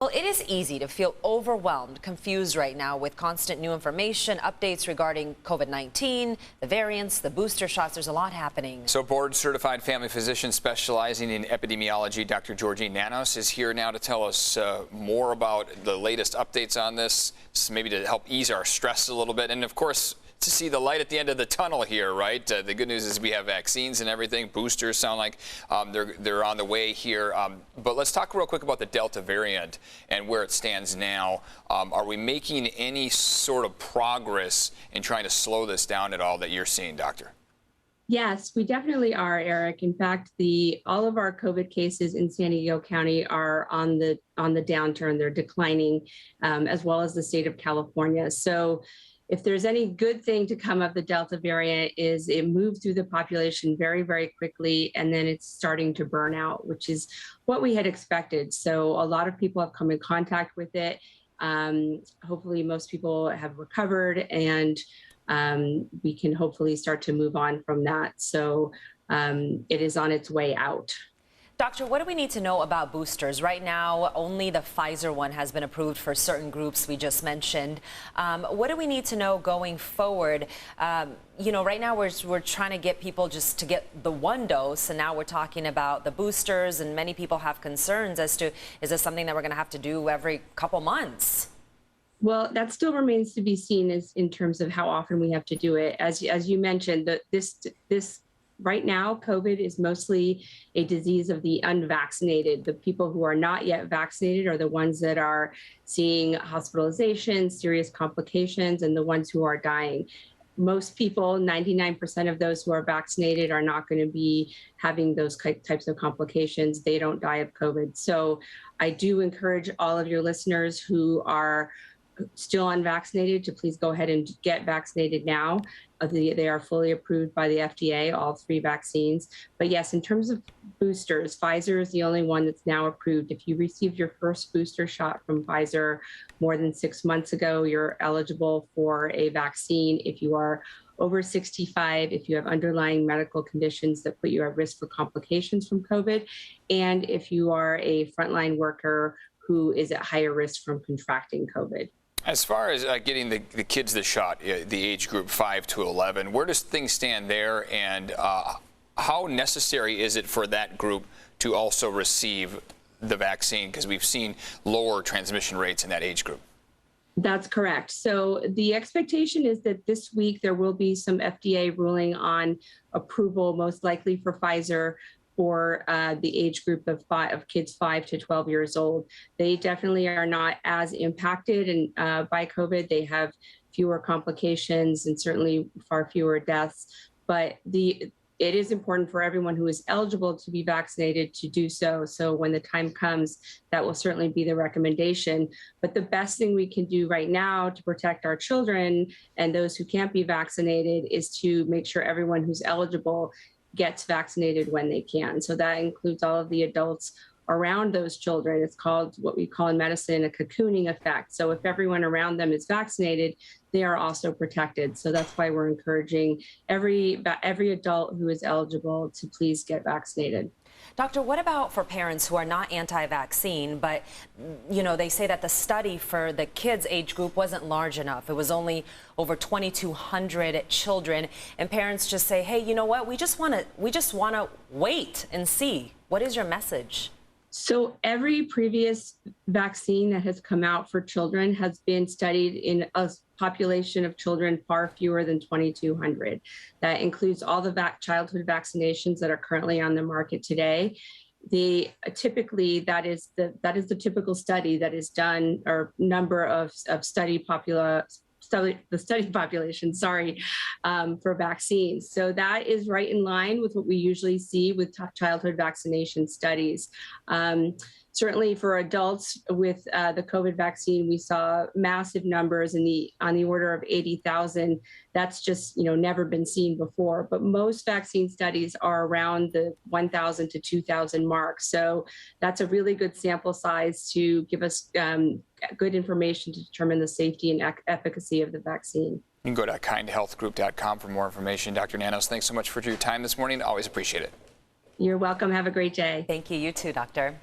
Well, it is easy to feel overwhelmed, confused right now with constant new information, updates regarding COVID-19, the variants, the booster shots. There's a lot happening. So board-certified family physician specializing in epidemiology, Dr. Georgine Nanos, is here now to tell us more about the latest updates on this, maybe to help ease our stress a little bit. And of course, to see the light at the end of the tunnel here, right? The good news is we have vaccines and everything. Boosters sound like they're on the way here. But let's talk real quick about the Delta variant and where it stands now. Are we making any sort of progress in trying to slow this down at all that you're seeing, Doctor? Yes, we definitely are, Eric. In fact, all of our COVID cases in San Diego County are on the downturn. They're declining, as well as the state of California. So if there's any good thing to come of the Delta variant is it moved through the population very, very quickly, and then it's starting to burn out, which is what we had expected. So a lot of people have come in contact with it. Hopefully most people have recovered, and we can hopefully start to move on from that. So it is on its way out. Doctor, what do we need to know about boosters? Right now, only the Pfizer one has been approved for certain groups we just mentioned. What do we need to know going forward? You know, right now we're trying to get people just to get the one dose, and now we're talking about the boosters, and many people have concerns as to, is this something that we're going to have to do every couple months? Well, that still remains to be seen in terms of how often we have to do it. As you mentioned, this right now, COVID is mostly a disease of the unvaccinated. The people who are not yet vaccinated are the ones that are seeing hospitalizations, serious complications, and the ones who are dying. Most people, 99% of those who are vaccinated, are not going to be having those types of complications. They don't die of COVID. So I do encourage all of your listeners who are still unvaccinated to please go ahead and get vaccinated now. They are fully approved by the FDA, all 3 vaccines. But yes, in terms of boosters, Pfizer is the only one that's now approved. If you received your first booster shot from Pfizer more than 6 months ago, you're eligible for a vaccine. If you are over 65, if you have underlying medical conditions that put you at risk for complications from COVID, and if you are a frontline worker who is at higher risk from contracting COVID. As far as getting the kids the shot, the age group 5 to 11, where does things stand there, and how necessary is it for that group to also receive the vaccine? Because we've seen lower transmission rates in that age group. That's correct. So the expectation is that this week there will be some FDA ruling on approval, most likely for Pfizer, for the age group of kids 5 to 12 years old. They definitely are not as impacted by COVID. They have fewer complications and certainly far fewer deaths. But it is important for everyone who is eligible to be vaccinated to do so. So when the time comes, that will certainly be the recommendation. But the best thing we can do right now to protect our children and those who can't be vaccinated is to make sure everyone who's eligible gets vaccinated when they can. So that includes all of the adults around those children. It's called, what we call in medicine, a cocooning effect. So if everyone around them is vaccinated, they are also protected. So that's why we're encouraging every adult who is eligible to please get vaccinated. Doctor, what about for parents who are not anti-vaccine, but, you know, they say that the study for the kids age group wasn't large enough. It was only over 2,200 children, and parents just say, hey, you know what, we just want to wait and see. What is your message? So every previous vaccine that has come out for children has been studied in a population of children far fewer than 2,200. That includes all the childhood vaccinations that are currently on the market today. Typically that is the typical study that is done, or number of study population, for vaccines. So that is right in line with what we usually see with childhood vaccination studies. Certainly for adults with the COVID vaccine, we saw massive numbers on the order of 80,000. That's just, never been seen before. But most vaccine studies are around the 1,000 to 2,000 mark. So that's a really good sample size to give us good information to determine the safety and efficacy of the vaccine. You can go to kindhealthgroup.com for more information. Dr. Nanos, thanks so much for your time this morning. Always appreciate it. You're welcome. Have a great day. Thank you. You too, Doctor.